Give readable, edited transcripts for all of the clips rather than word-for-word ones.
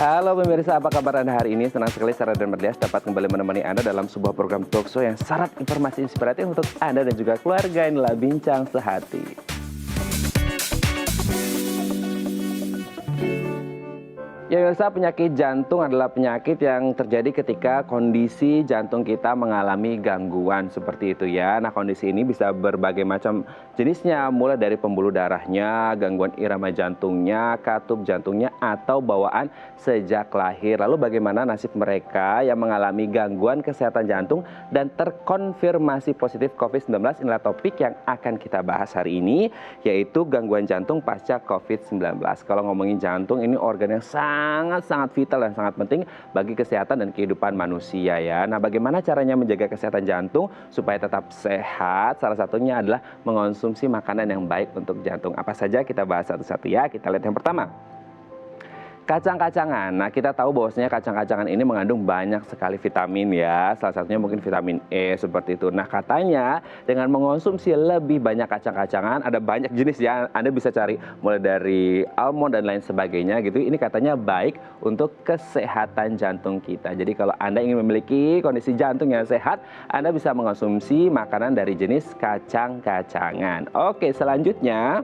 Halo pemirsa, apa kabar Anda hari ini? Senang sekali Sarah dan Merdias dapat kembali menemani Anda dalam sebuah program talkshow yang syarat informasi inspiratif untuk Anda dan juga keluarga. Inilah Bincang Sehati. Ya pemirsa, penyakit jantung adalah penyakit yang terjadi ketika kondisi jantung kita mengalami gangguan seperti itu ya. Nah, kondisi ini bisa berbagai macam jenisnya, mulai dari pembuluh darahnya, gangguan irama jantungnya, katup jantungnya, atau bawaan sejak lahir. Lalu bagaimana nasib mereka yang mengalami gangguan kesehatan jantung dan terkonfirmasi positif COVID-19? Inilah topik yang akan kita bahas hari ini, yaitu gangguan jantung pasca COVID-19. Kalau ngomongin jantung, ini organ yang sangat vital dan sangat penting bagi kesehatan dan kehidupan manusia ya. Nah, bagaimana caranya menjaga kesehatan jantung supaya tetap sehat? Salah satunya adalah mengonsumsi makanan yang baik untuk jantung. Apa saja kita bahas satu-satu ya. Kita lihat yang pertama. Kacang-kacangan. Nah, kita tahu bahwasanya kacang-kacangan ini mengandung banyak sekali vitamin ya. Salah satunya mungkin vitamin E seperti itu. Nah, katanya dengan mengonsumsi lebih banyak kacang-kacangan, ada banyak jenis ya. Anda bisa cari mulai dari almond dan lain sebagainya gitu. Ini katanya baik untuk kesehatan jantung kita. Jadi kalau Anda ingin memiliki kondisi jantung yang sehat, Anda bisa mengonsumsi makanan dari jenis kacang-kacangan. Oke, selanjutnya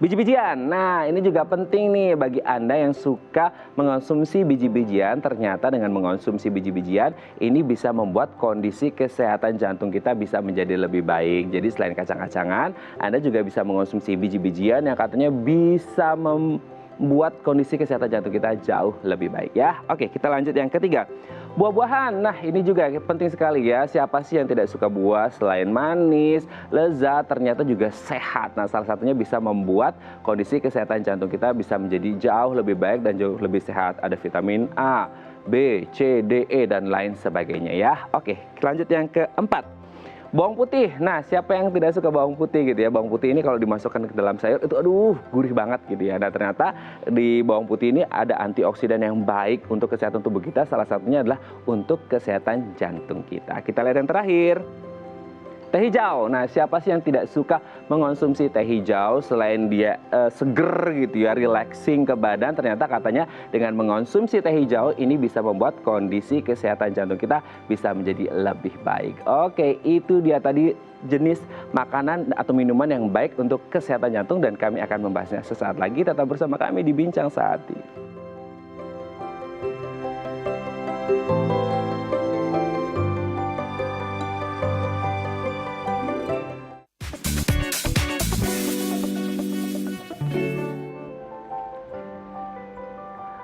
biji-bijian. Nah, ini juga penting nih bagi Anda yang suka mengonsumsi biji-bijian. Ternyata dengan mengonsumsi biji-bijian, ini bisa membuat kondisi kesehatan jantung kita bisa menjadi lebih baik. Jadi selain kacang-kacangan, Anda juga bisa mengonsumsi biji-bijian yang katanya bisa membuat kondisi kesehatan jantung kita jauh lebih baik ya. Oke, kita lanjut yang ketiga. Buah-buahan, nah ini juga penting sekali ya. Siapa sih yang tidak suka buah? Selain manis, lezat, ternyata juga sehat. Nah, salah satunya bisa membuat kondisi kesehatan jantung kita bisa menjadi jauh lebih baik dan jauh lebih sehat. Ada vitamin A, B, C, D, E, dan lain sebagainya ya. Oke, lanjut yang keempat. Bawang putih. Nah, siapa yang tidak suka bawang putih gitu ya? Bawang putih ini kalau dimasukkan ke dalam sayur itu aduh, gurih banget gitu ya. Nah, ternyata di bawang putih ini ada antioksidan yang baik untuk kesehatan tubuh kita. Salah satunya adalah untuk kesehatan jantung kita. Kita lihat yang terakhir. Teh hijau. Nah, siapa sih yang tidak suka mengonsumsi teh hijau? Selain dia seger gitu ya, relaxing ke badan, ternyata katanya dengan mengonsumsi teh hijau ini bisa membuat kondisi kesehatan jantung kita bisa menjadi lebih baik. Oke, itu dia tadi jenis makanan atau minuman yang baik untuk kesehatan jantung dan kami akan membahasnya sesaat lagi. Tetap bersama kami di Bincang Sehati.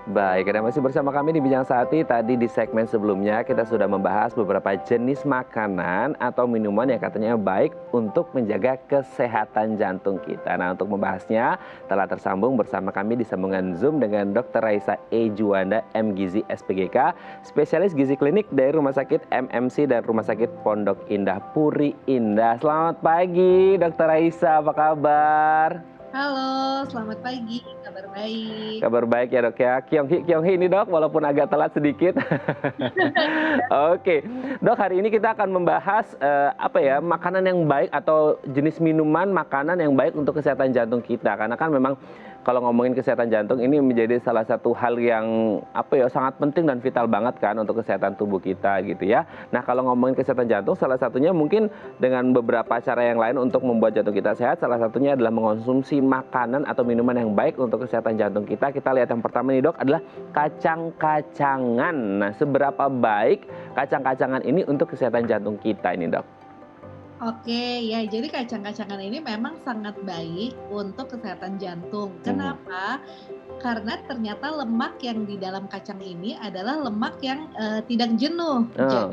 Baik, Anda masih bersama kami di Bincang Sehati. Tadi di segmen sebelumnya kita sudah membahas beberapa jenis makanan atau minuman yang katanya baik untuk menjaga kesehatan jantung kita. Nah, untuk membahasnya telah tersambung bersama kami di sambungan Zoom dengan Dr. Raisa E. Juanda, MGizi SPGK, spesialis gizi klinik dari Rumah Sakit MMC dan Rumah Sakit Pondok Indah Puri Indah. Selamat pagi, Dr. Raisa, apa kabar? Halo, selamat pagi, kabar baik. Kabar baik ya dok ya. Kyonghi ini dok, walaupun agak telat sedikit. Oke, dok, hari ini kita akan membahas makanan yang baik atau jenis minuman makanan yang baik untuk kesehatan jantung kita. Karena kan memang kalau ngomongin kesehatan jantung ini menjadi salah satu hal yang sangat penting dan vital banget kan untuk kesehatan tubuh kita gitu ya. Nah, kalau ngomongin kesehatan jantung, salah satunya mungkin dengan beberapa cara yang lain untuk membuat jantung kita sehat. Salah satunya adalah mengonsumsi makanan atau minuman yang baik untuk kesehatan jantung kita. Kita lihat yang pertama nih dok, adalah kacang-kacangan. Nah, seberapa baik kacang-kacangan ini untuk kesehatan jantung kita ini dok? Oke, ya jadi kacang-kacangan ini memang sangat baik untuk kesehatan jantung. Kenapa? Karena ternyata lemak yang di dalam kacang ini adalah lemak yang tidak jenuh. Oh.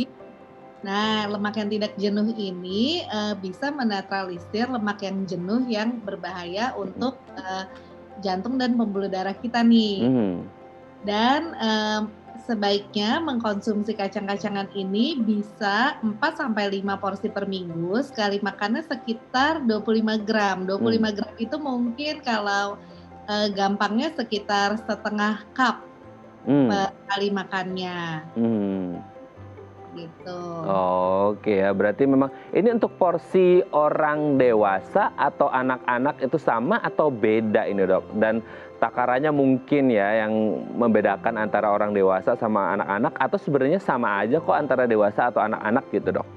Nah, lemak yang tidak jenuh ini bisa menetralisir lemak yang jenuh yang berbahaya untuk jantung dan pembuluh darah kita nih. Dan sebaiknya mengkonsumsi kacang-kacangan ini bisa 4-5 porsi per minggu. Sekali makannya sekitar 25 gram. 25 gram itu mungkin kalau gampangnya sekitar setengah cup per kali makannya. gitu. Oke ya, berarti memang ini untuk porsi orang dewasa atau anak-anak itu sama atau beda ini dok? Dan takarannya mungkin ya yang membedakan antara orang dewasa sama anak-anak atau sebenarnya sama aja kok antara dewasa atau anak-anak gitu dok?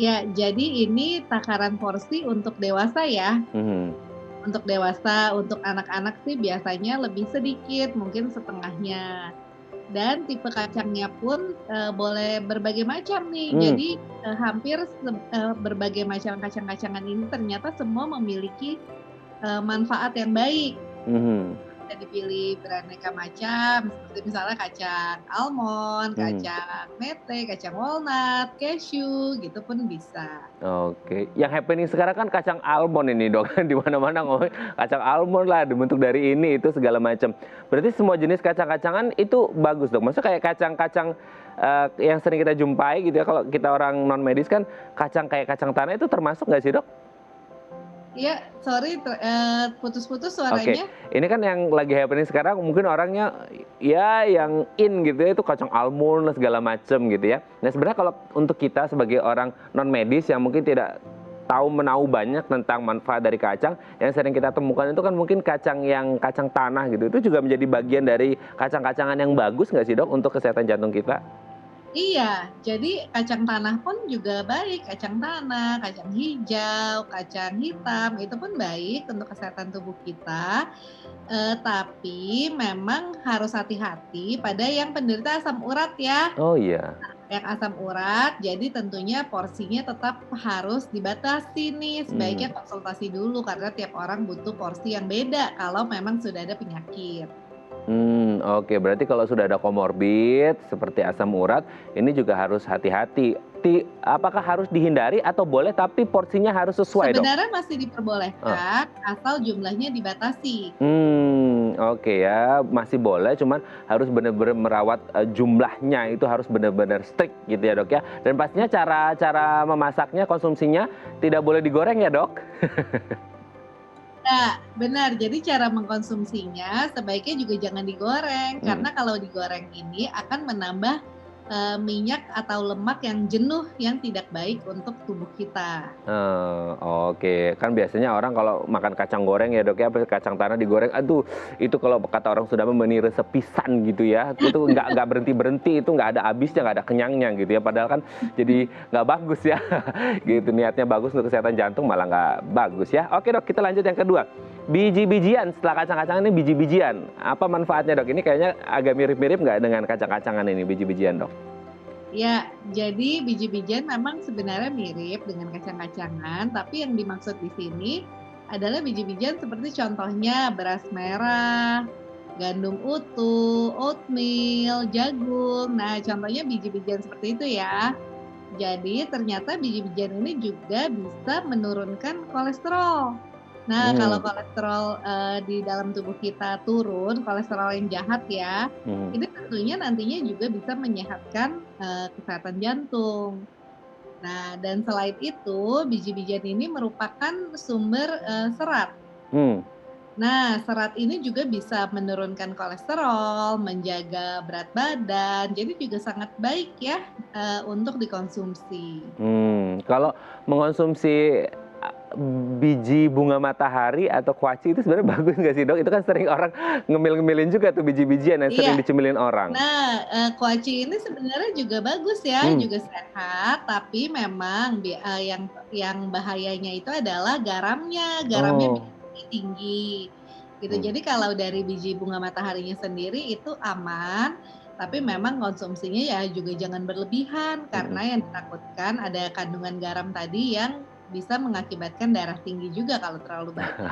Ya, jadi ini takaran porsi untuk dewasa ya. Mhm. Untuk dewasa, untuk anak-anak sih biasanya lebih sedikit, mungkin setengahnya. Dan tipe kacangnya pun, boleh berbagai macam nih. Hmm. Jadi, hampir berbagai macam kacang-kacangan ini ternyata semua memiliki, manfaat yang baik. Mhm. Bisa dipilih beraneka macam, seperti misalnya kacang almond, Mhm. kacang mete, kacang walnut, cashew, gitu pun bisa. Oke, yang happening sekarang kan kacang almond ini dok, di mana-mana ngomong kacang almond lah, dibentuk dari ini itu segala macam. Berarti semua jenis kacang-kacangan itu bagus dok. Maksudnya kayak kacang-kacang yang sering kita jumpai gitu ya, kalau kita orang non medis kan kacang kayak kacang tanah itu termasuk nggak sih dok? Iya, sorry putus-putus Oke, suaranya. ini kan yang lagi happening sekarang mungkin orangnya ya yang in gitu ya itu kacang almond segala macem gitu ya. Nah sebenarnya kalau untuk kita sebagai orang non medis yang mungkin tidak tahu menahu banyak tentang manfaat dari kacang, yang sering kita temukan itu kan mungkin kacang yang kacang tanah gitu. Itu juga menjadi bagian dari kacang-kacangan yang bagus nggak sih dok untuk kesehatan jantung kita? Iya, jadi kacang tanah pun juga baik, kacang tanah, kacang hijau, kacang hitam, itu pun baik untuk kesehatan tubuh kita, tapi memang harus hati-hati pada yang penderita asam urat ya. Oh iya. Yang asam urat, jadi tentunya porsinya tetap harus dibatasi nih, Hmm. sebaiknya konsultasi dulu karena tiap orang butuh porsi yang beda kalau memang sudah ada penyakit. Oke. Berarti kalau sudah ada komorbid seperti asam urat, ini juga harus hati-hati. Apakah harus dihindari atau boleh tapi porsinya harus sesuai, Dok? Sebenarnya masih Ah. diperbolehkan asal jumlahnya dibatasi. Oke ya, masih boleh, cuman harus benar-benar merawat, jumlahnya itu harus benar-benar strict gitu ya, Dok, ya. Dan pastinya cara memasaknya, konsumsinya tidak boleh digoreng ya, Dok? Nah, benar. Jadi cara mengkonsumsinya sebaiknya juga jangan digoreng, Mhm. karena kalau digoreng ini akan menambah, minyak atau lemak yang jenuh yang tidak baik untuk tubuh kita. Oke. Kan biasanya orang kalau makan kacang goreng ya, Dok, ya, apa kacang tanah digoreng, aduh itu kalau kata orang Sunda mah meuni resep pisan gitu ya, itu nggak berhenti-berhenti, itu nggak ada habisnya, nggak ada kenyangnya gitu ya, padahal kan jadi nggak bagus ya, gitu. Niatnya bagus untuk kesehatan jantung malah nggak bagus ya. Oke, Dok, kita lanjut yang kedua. Biji-bijian, setelah kacang-kacangan ini biji-bijian, apa manfaatnya, Dok? Ini kayaknya agak mirip-mirip nggak dengan kacang-kacangan ini, biji-bijian, Dok? Ya, jadi biji-bijian memang sebenarnya mirip dengan kacang-kacangan, tapi yang dimaksud di sini adalah biji-bijian seperti contohnya beras merah, gandum utuh, oatmeal, jagung. Nah, contohnya biji-bijian seperti itu ya. Jadi ternyata biji-bijian ini juga bisa menurunkan kolesterol. Nah, kalau Mmm. kolesterol, di dalam tubuh kita turun, kolesterol yang jahat ya, Mhm. ini tentunya nantinya juga bisa menyehatkan, kesehatan jantung. Nah, dan selain itu, biji-bijian ini merupakan sumber, serat. Mmm. Nah, serat ini juga bisa menurunkan kolesterol, menjaga berat badan, jadi juga sangat baik ya, untuk dikonsumsi. Kalau mengonsumsi biji bunga matahari atau kuaci itu sebenarnya bagus nggak sih, Dok? Itu kan sering orang ngemil-ngemilin juga tuh biji-bijian yang sering Iya. dicemilin orang. Nah, kuaci ini sebenarnya juga bagus ya, Mmm. juga sehat, tapi memang yang bahayanya itu adalah garamnya, garamnya Oh. bisa tinggi, gitu. Mmm. Jadi kalau dari biji bunga mataharinya sendiri itu aman, tapi memang konsumsinya ya juga jangan berlebihan, Mhm. karena yang ditakutkan ada kandungan garam tadi yang bisa mengakibatkan darah tinggi juga kalau terlalu banyak.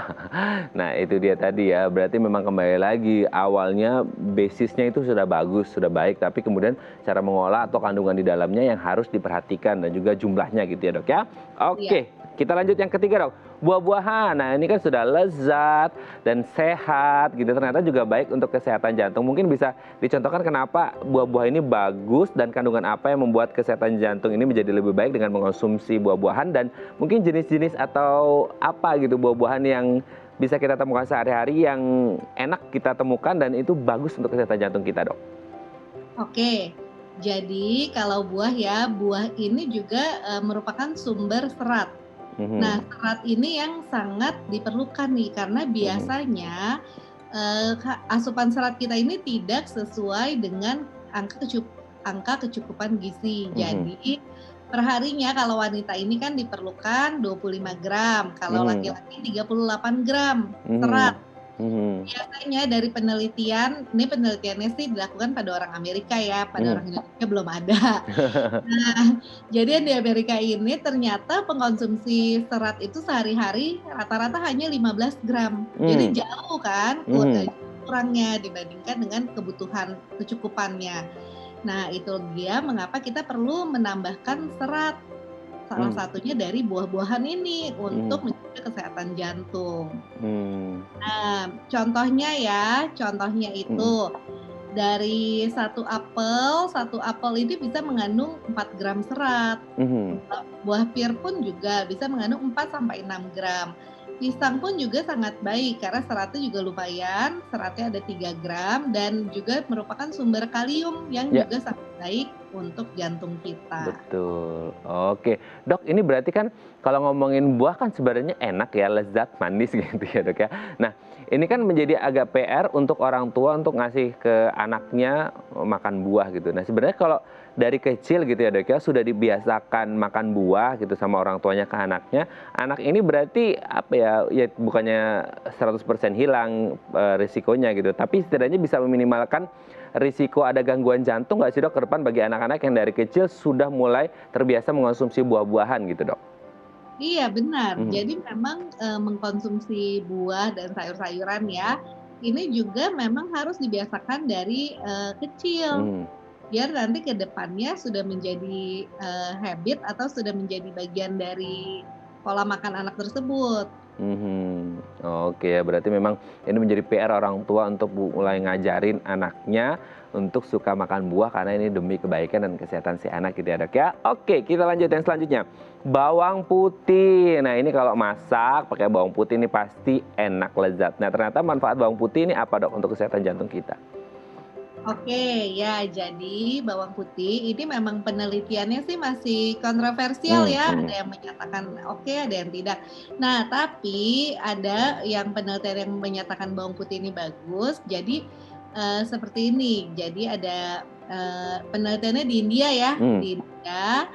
Nah, itu dia tadi ya, berarti memang kembali lagi, awalnya basisnya itu sudah bagus, sudah baik, tapi kemudian cara mengolah atau kandungan di dalamnya yang harus diperhatikan dan juga jumlahnya gitu ya, Dok, ya. Iya. Oke, kita lanjut yang ketiga, Dok. Buah-buahan. Nah, ini kan sudah lezat dan sehat gitu, ternyata juga baik untuk kesehatan jantung. Mungkin bisa dicontohkan kenapa buah-buah ini bagus dan kandungan apa yang membuat kesehatan jantung ini menjadi lebih baik dengan mengonsumsi buah-buahan dan mungkin jenis-jenis atau apa gitu buah-buahan yang bisa kita temukan sehari-hari yang enak kita temukan dan itu bagus untuk kesehatan jantung kita, Dok? Oke. Jadi kalau buah ya, buah ini juga merupakan sumber serat. Nah, Mhm, serat ini yang sangat diperlukan nih karena mhm, biasanya asupan serat kita ini tidak sesuai dengan angka kecukupan gizi. mhm, Jadi perharinya kalau wanita ini kan diperlukan 25 gram, kalau mhm, laki-laki 38 gram serat. mhm, mhm, Biasanya dari penelitian, ini penelitiannya sih dilakukan pada orang Amerika ya, pada mhm. orang Indonesia belum ada. Nah, jadi yang di Amerika ini ternyata pengkonsumsi serat itu sehari-hari rata-rata hanya 15 gram. Jadi Mmm, jauh kan mhm, kurangnya dibandingkan dengan kebutuhan kecukupannya. Nah, itu dia mengapa kita perlu menambahkan serat. Salah mmm, satunya dari buah-buahan ini mhm, untuk menjaga kesehatan jantung. mmm, Contohnya ya, contohnya mhm, itu dari satu apel ini bisa mengandung 4 gram serat. mhm. Buah pir pun juga bisa mengandung 4 sampai 6 gram. Pisang pun juga sangat baik karena seratnya juga lumayan, seratnya ada 3 gram dan juga merupakan sumber kalium yang Ya. juga sangat baik untuk jantung kita. Betul, oke. Dok, ini berarti kan kalau ngomongin buah kan sebenarnya enak ya, lezat, manis gitu ya, Dok, ya. Nah, ini kan menjadi agak PR untuk orang tua untuk ngasih ke anaknya makan buah gitu. Nah, sebenarnya kalau dari kecil gitu ya, Dok, ya, sudah dibiasakan makan buah gitu sama orang tuanya ke anaknya, anak ini berarti apa ya, ya bukannya 100% hilang, risikonya gitu, tapi setidaknya bisa meminimalkan risiko ada gangguan jantung nggak sih, Dok, ke depan bagi anak-anak yang dari kecil sudah mulai terbiasa mengonsumsi buah-buahan gitu, Dok? Iya benar, Mhm, jadi memang, mengkonsumsi buah dan sayur-sayuran ya, ini juga memang harus dibiasakan dari, kecil. mhm, Biar nanti ke depannya sudah menjadi, habit atau sudah menjadi bagian dari pola makan anak tersebut. mhm. Oke ya, berarti memang ini menjadi PR orang tua untuk mulai ngajarin anaknya untuk suka makan buah karena ini demi kebaikan dan kesehatan si anak gitu ya, Dok, ya. Oke, kita lanjut yang selanjutnya. Bawang putih. Nah, ini kalau masak pakai bawang putih ini pasti enak, lezat. Nah, ternyata manfaat bawang putih ini apa, Dok, untuk kesehatan jantung kita? Oke, ya jadi bawang putih ini memang penelitiannya sih masih kontroversial Mmm, ya, ada mhm, yang menyatakan oke, ada yang tidak. Nah, tapi ada yang penelitian yang menyatakan bawang putih ini bagus, jadi, seperti ini, jadi ada, penelitiannya di India ya, mmm, di India.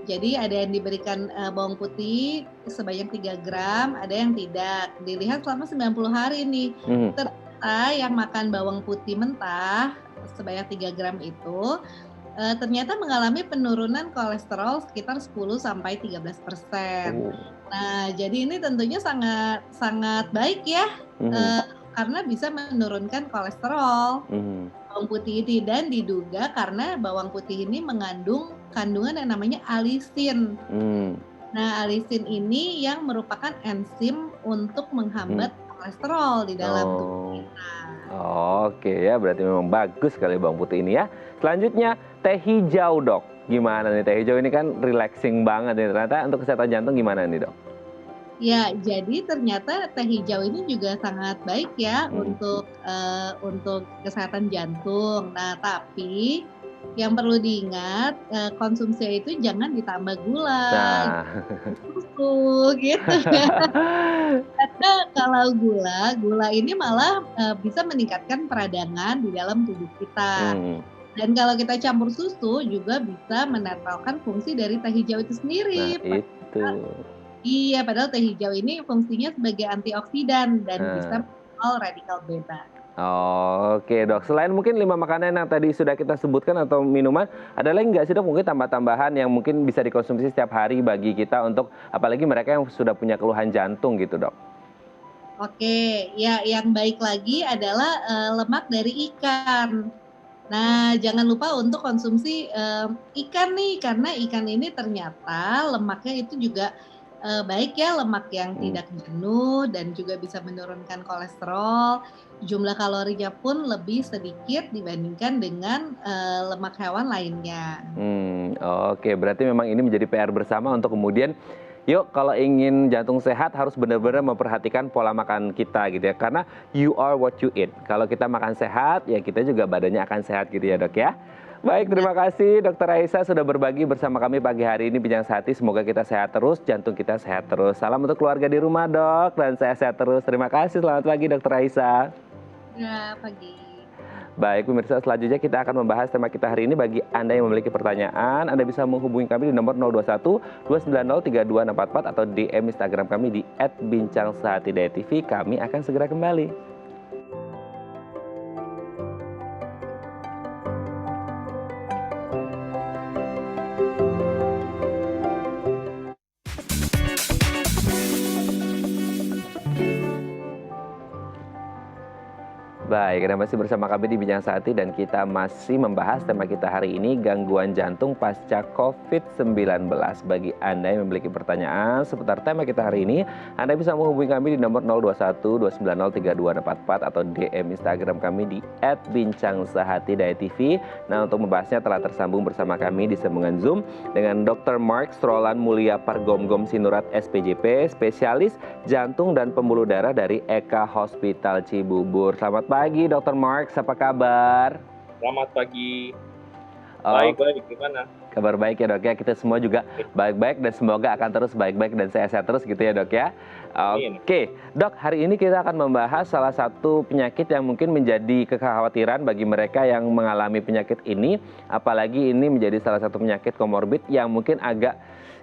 Jadi ada yang diberikan, bawang putih sebanyak 3 gram, ada yang tidak. Dilihat selama 90 hari nih. mhm, Ternyata yang makan bawang putih mentah sebanyak 3 gram itu, ternyata mengalami penurunan kolesterol sekitar 10 sampai 13%. oh, Nah, jadi ini tentunya sangat sangat baik ya, mhm, eee, karena bisa menurunkan kolesterol. mhm, Bawang putih ini dan diduga karena bawang putih ini mengandung kandungan yang namanya alisin. mmm, Nah, alisin ini yang merupakan enzim untuk mhm. menghambat kolesterol di dalam tubuh Oh, kita. oke ya, berarti memang bagus sekali bawang putih ini ya. Selanjutnya, teh hijau, Dok. Gimana nih, teh hijau ini kan relaxing banget nih, ternyata untuk kesehatan jantung gimana nih, Dok? Ya, jadi ternyata teh hijau ini juga sangat baik ya Mhm. untuk kesehatan jantung. Nah, tapi yang perlu diingat, konsumsi itu jangan ditambah gula, Nah. susu gitu. Karena kalau gula ini malah, bisa meningkatkan peradangan di dalam tubuh kita. Mhm. Dan kalau kita campur susu juga bisa menetralkan fungsi dari teh hijau itu Nah, sendiri. itu. Iya, padahal teh hijau ini fungsinya sebagai antioksidan dan bisa Nah. mengontrol radikal bebas. Oke, Dok. Selain mungkin 5 makanan yang tadi sudah kita sebutkan atau minuman, ada lagi nggak sih, Dok, mungkin tambah-tambahan yang mungkin bisa dikonsumsi setiap hari bagi kita untuk apalagi mereka yang sudah punya keluhan jantung gitu, Dok? Oke, ya yang baik lagi adalah, lemak dari ikan. Nah, jangan lupa untuk konsumsi, ikan nih, karena ikan ini ternyata lemaknya itu juga, baik ya, lemak yang Mhm. tidak jenuh dan juga bisa menurunkan kolesterol. Jumlah kalorinya pun lebih sedikit dibandingkan dengan, lemak hewan lainnya. Oke, berarti memang ini menjadi PR bersama untuk kemudian yuk kalau ingin jantung sehat harus benar-benar memperhatikan pola makan kita gitu ya. Karena you are what you eat. Kalau kita makan sehat, ya kita juga badannya akan sehat gitu ya dok ya. Baik, terima kasih Dokter Raisa sudah berbagi bersama kami pagi hari ini Bincang Sehati. Semoga kita sehat terus, jantung kita sehat terus. Salam untuk keluarga di rumah dok, dan saya sehat terus. Terima kasih, selamat pagi Dokter Raisa. Ya, pagi. Baik, pemirsa, selanjutnya kita akan membahas tema kita hari ini. Bagi Anda yang memiliki pertanyaan, Anda bisa menghubungi kami di nomor 021 290 3244 atau DM Instagram kami di @bincangsehatidayatv. Kami akan segera kembali. Baik, Anda masih bersama kami di Bincang Sehati dan kita masih membahas tema kita hari ini, gangguan jantung pasca COVID-19. Bagi Anda yang memiliki pertanyaan seputar tema kita hari ini, Anda bisa menghubungi kami di nomor 021 290 3244 atau DM Instagram kami di @bincangsehatidayatv. Nah, untuk membahasnya telah tersambung bersama kami di sambungan Zoom dengan Dr. Mark Strolan Mulia Pargomgom Sinurat SPJP, spesialis jantung dan pembuluh darah dari Eka Hospital Cibubur. Selamat pagi Dr. Mark, apa kabar? Selamat pagi. Oh, Baik, gimana? kabar baik ya dok ya, kita semua juga baik-baik dan semoga akan terus baik-baik dan sehat-sehat terus gitu ya dok ya. Amin. Oke, dok, hari ini kita akan membahas salah satu penyakit yang mungkin menjadi kekhawatiran bagi mereka yang mengalami penyakit ini. Apalagi ini menjadi salah satu penyakit komorbid yang mungkin agak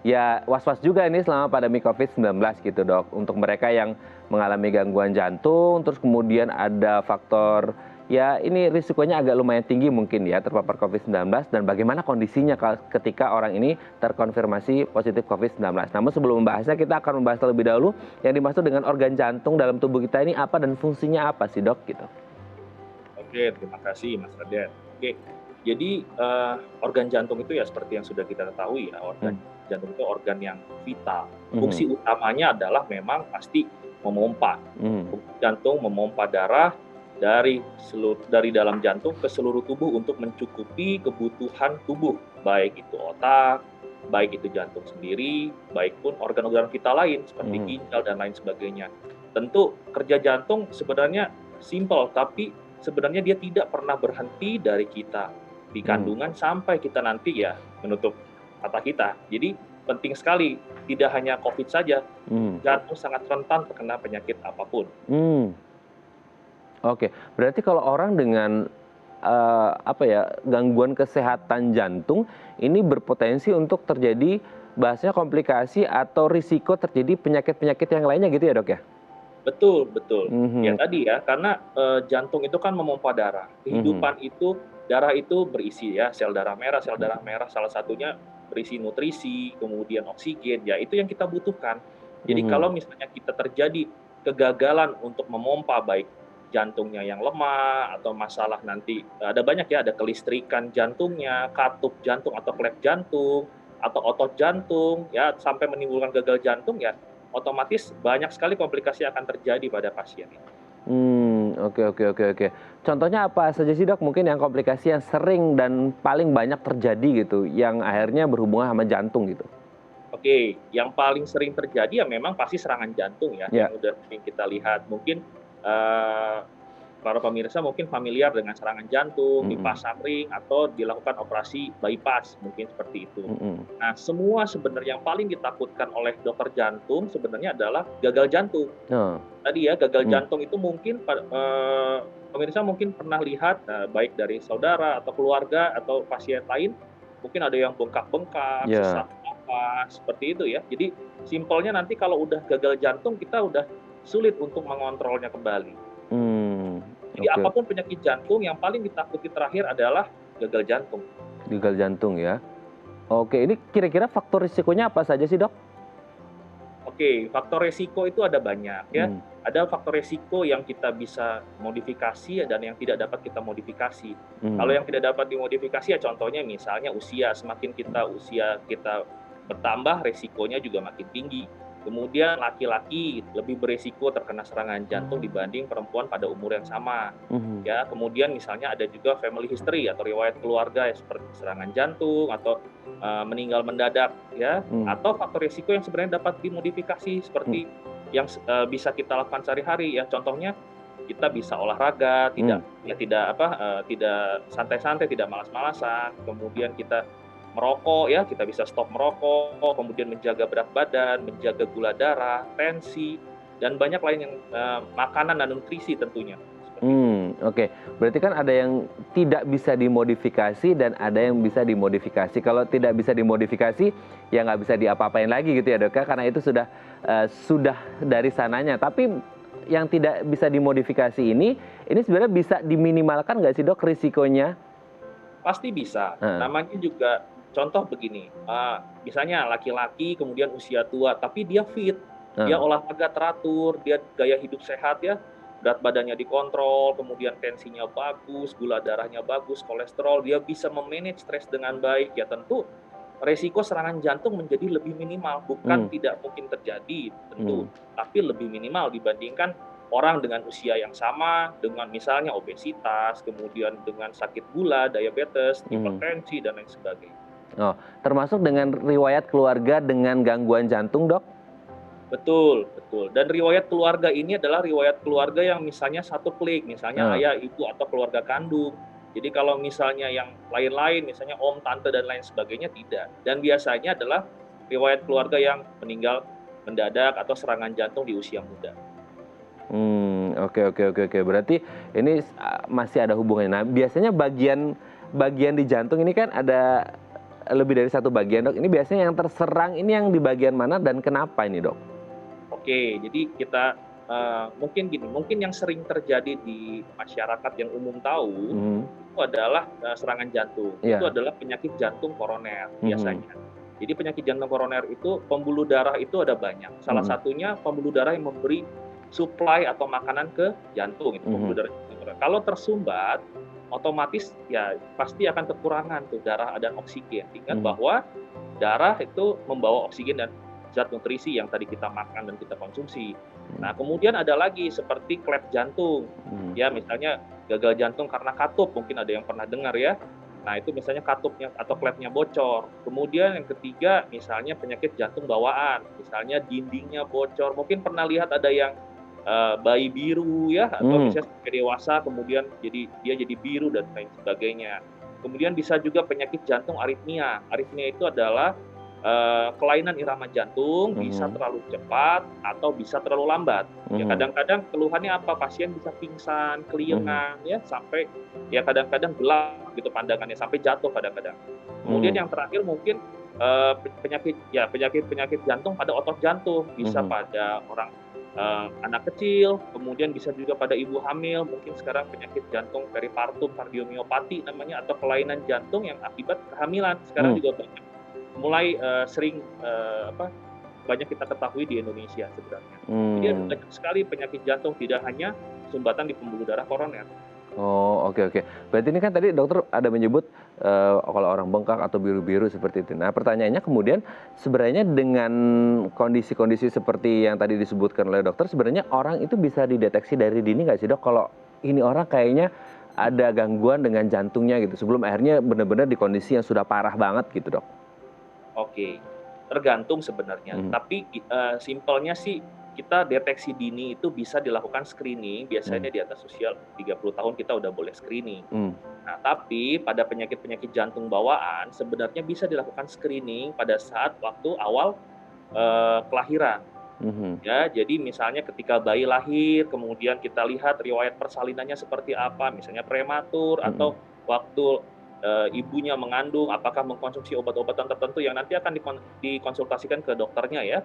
ya was-was juga ini selama pandemi COVID-19 gitu dok. Untuk mereka yang mengalami gangguan jantung, terus kemudian ada faktor ya ini risikonya agak lumayan tinggi mungkin ya terpapar COVID-19, dan bagaimana kondisinya ketika orang ini terkonfirmasi positif COVID-19. Namun sebelum membahasnya, kita akan membahas terlebih dahulu yang dimaksud dengan organ jantung dalam tubuh kita ini apa dan fungsinya apa sih dok gitu. Oke, terima kasih Mas Raden. Oke, jadi organ jantung itu ya seperti yang sudah kita ketahui ya, organ jantung itu organ yang vital. Fungsi utamanya adalah memang pasti memompa. Jantung memompa darah dari dalam jantung ke seluruh tubuh untuk mencukupi kebutuhan tubuh, baik itu otak, baik itu jantung sendiri, baik pun organ-organ vital lain seperti ginjal dan lain sebagainya. Tentu kerja jantung sebenarnya simpel, tapi sebenarnya dia tidak pernah berhenti dari kita di kandungan sampai kita nanti ya menutup mata kita. Jadi penting sekali, tidak hanya COVID saja, jantung sangat rentan terkena penyakit apapun. Oke, berarti kalau orang dengan gangguan kesehatan jantung ini berpotensi untuk terjadi bahasanya komplikasi atau risiko terjadi penyakit-penyakit yang lainnya gitu ya dok ya? Betul. Ya tadi ya, karena jantung itu kan memompa darah. Kehidupan itu, darah itu berisi ya sel darah merah salah satunya berisi nutrisi, kemudian oksigen, ya itu yang kita butuhkan. Jadi kalau misalnya kita terjadi kegagalan untuk memompa, baik jantungnya yang lemah atau masalah nanti ada banyak ya, ada kelistrikan jantungnya, katup jantung atau klep jantung atau otot jantung ya, sampai menimbulkan gagal jantung ya, otomatis banyak sekali komplikasi akan terjadi pada pasien ini. Oke. Contohnya apa saja sih dok? Mungkin yang komplikasi yang sering dan paling banyak terjadi gitu, yang akhirnya berhubungan sama jantung gitu. Oke, yang paling sering terjadi ya memang pasti serangan jantung ya, yang udah sering kita lihat. Mungkin para pemirsa mungkin familiar dengan serangan jantung, dipasang ring atau dilakukan operasi bypass, mungkin seperti itu. Nah, semua sebenarnya yang paling ditakutkan oleh dokter jantung sebenarnya adalah gagal jantung. Tadi ya, gagal jantung itu mungkin pemirsa mungkin pernah lihat, baik dari saudara atau keluarga atau pasien lain, mungkin ada yang bengkak-bengkak, sesak napas, seperti itu ya. Jadi simpelnya nanti kalau udah gagal jantung, kita udah sulit untuk mengontrolnya kembali. Jadi apapun penyakit jantung, yang paling ditakuti terakhir adalah gagal jantung. Gagal jantung ya. Oke, ini kira-kira faktor risikonya apa saja sih dok? Oke, faktor resiko itu ada banyak ya. Ada faktor resiko yang kita bisa modifikasi dan yang tidak dapat kita modifikasi. Kalau yang tidak dapat dimodifikasi ya contohnya misalnya usia, semakin usia kita bertambah, resikonya juga makin tinggi. Kemudian laki-laki lebih beresiko terkena serangan jantung dibanding perempuan pada umur yang sama. Mhm. Ya, kemudian misalnya ada juga family history atau riwayat keluarga ya seperti serangan jantung atau meninggal mendadak ya, atau faktor risiko yang sebenarnya dapat dimodifikasi seperti yang bisa kita lakukan sehari-hari ya. Contohnya kita bisa olahraga, tidak santai-santai, tidak malas-malasan. Kemudian kita merokok ya, kita bisa stop merokok, kemudian menjaga berat badan, menjaga gula darah, tensi, dan banyak lain yang makanan dan nutrisi tentunya. Oke. Berarti kan ada yang tidak bisa dimodifikasi dan ada yang bisa dimodifikasi. Kalau tidak bisa dimodifikasi, ya nggak bisa diapa-apain lagi gitu ya dok ya, karena itu sudah dari sananya. Tapi yang tidak bisa dimodifikasi ini sebenarnya bisa diminimalkan nggak sih dok risikonya? Pasti bisa. Namanya juga contoh begini, misalnya laki-laki kemudian usia tua, tapi dia fit, dia olahraga teratur, dia gaya hidup sehat ya, berat badannya dikontrol, kemudian tensinya bagus, gula darahnya bagus, kolesterol, dia bisa memanage stres dengan baik, ya tentu resiko serangan jantung menjadi lebih minimal, bukan tidak mungkin terjadi tentu, tapi lebih minimal dibandingkan orang dengan usia yang sama, dengan misalnya obesitas, kemudian dengan sakit gula, diabetes, hipertensi, dan lain sebagainya. Oh, termasuk dengan riwayat keluarga dengan gangguan jantung, dok? Betul, betul. Dan riwayat keluarga ini adalah riwayat keluarga yang misalnya satu klik, misalnya ayah, ibu, atau keluarga kandung. Jadi kalau misalnya yang lain-lain, misalnya om, tante, dan lain sebagainya, tidak. Dan biasanya adalah riwayat keluarga yang meninggal mendadak atau serangan jantung di usia muda. Oke. Berarti ini masih ada hubungannya. Nah, biasanya bagian di jantung ini kan ada lebih dari satu bagian, dok. Ini biasanya yang terserang ini yang di bagian mana dan kenapa ini, dok? Oke, jadi kita mungkin yang sering terjadi di masyarakat yang umum tahu itu adalah serangan jantung. Itu adalah penyakit jantung koroner biasanya. Jadi penyakit jantung koroner itu pembuluh darah itu ada banyak. Salah satunya pembuluh darah yang memberi supply atau makanan ke jantung, itu pembuluh darah jantung. Kalau tersumbat, otomatis ya pasti akan kekurangan tuh darah dan oksigen. Ingat bahwa darah itu membawa oksigen dan zat nutrisi yang tadi kita makan dan kita konsumsi. Nah, kemudian ada lagi seperti klep jantung. Ya, misalnya gagal jantung karena katup, mungkin ada yang pernah dengar ya. Nah, itu misalnya katupnya atau klepnya bocor. Kemudian yang ketiga, misalnya penyakit jantung bawaan, misalnya dindingnya bocor. Mungkin pernah lihat ada yang bayi biru ya, atau misalnya sampai dewasa kemudian dia jadi biru dan lain sebagainya. Kemudian bisa juga penyakit jantung aritmia. Aritmia itu adalah kelainan irama jantung, bisa terlalu cepat atau bisa terlalu lambat. Ya kadang-kadang keluhannya apa? Pasien bisa pingsan, keliengan, ya sampai ya kadang-kadang gelap gitu pandangannya, sampai jatuh kadang-kadang. Kemudian yang terakhir mungkin penyakit jantung pada otot jantung, bisa pada orang anak kecil, kemudian bisa juga pada ibu hamil, mungkin sekarang penyakit jantung peripartum, kardiomiopati namanya, atau kelainan jantung yang akibat kehamilan sekarang juga mulai sering banyak kita ketahui di Indonesia sebenarnya. Jadi ada banyak sekali penyakit jantung, tidak hanya sumbatan di pembuluh darah koroner. Oh, oke. Berarti ini kan tadi dokter ada menyebut kalau orang bengkak atau biru-biru seperti itu. Nah, pertanyaannya kemudian sebenarnya dengan kondisi-kondisi seperti yang tadi disebutkan oleh dokter, sebenarnya orang itu bisa dideteksi dari dini nggak sih, dok? Kalau ini orang kayaknya ada gangguan dengan jantungnya gitu, sebelum akhirnya benar-benar di kondisi yang sudah parah banget gitu, dok? Oke, tergantung sebenarnya. Tapi simpelnya sih kita deteksi dini itu bisa dilakukan screening, biasanya di atas usia 30 tahun kita udah boleh screening. Nah, tapi pada penyakit-penyakit jantung bawaan sebenarnya bisa dilakukan screening pada saat waktu awal kelahiran. Ya, jadi misalnya ketika bayi lahir, kemudian kita lihat riwayat persalinannya seperti apa, misalnya prematur atau waktu ibunya mengandung, apakah mengkonsumsi obat-obatan tertentu yang nanti akan dikonsultasikan ke dokternya ya.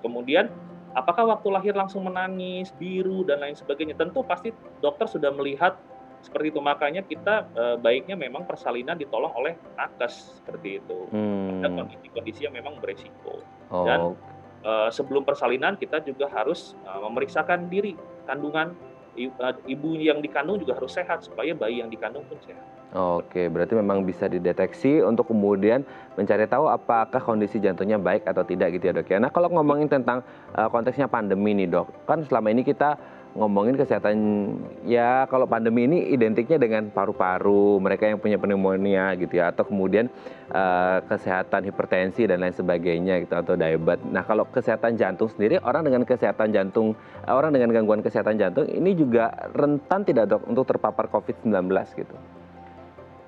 Kemudian apakah waktu lahir langsung menangis, biru, dan lain sebagainya. Tentu pasti dokter sudah melihat seperti itu. Makanya kita baiknya memang persalinan ditolong oleh nakes seperti itu. Ada kondisi-kondisi yang memang beresiko. Dan sebelum persalinan kita juga harus memeriksakan diri kandungan ibu yang dikandung juga harus sehat supaya bayi yang dikandung pun sehat. Oke, berarti memang bisa dideteksi untuk kemudian mencari tahu apakah kondisi jantungnya baik atau tidak gitu ya dok ya. Nah kalau ngomongin tentang konteksnya pandemi nih dok, kan selama ini kita ngomongin kesehatan ya kalau pandemi ini identiknya dengan paru-paru, mereka yang punya pneumonia gitu ya, atau kemudian kesehatan hipertensi dan lain sebagainya gitu atau diabetes. Nah kalau kesehatan jantung sendiri, orang dengan kesehatan jantung, orang dengan gangguan kesehatan jantung ini juga rentan tidak dok untuk terpapar COVID-19 gitu?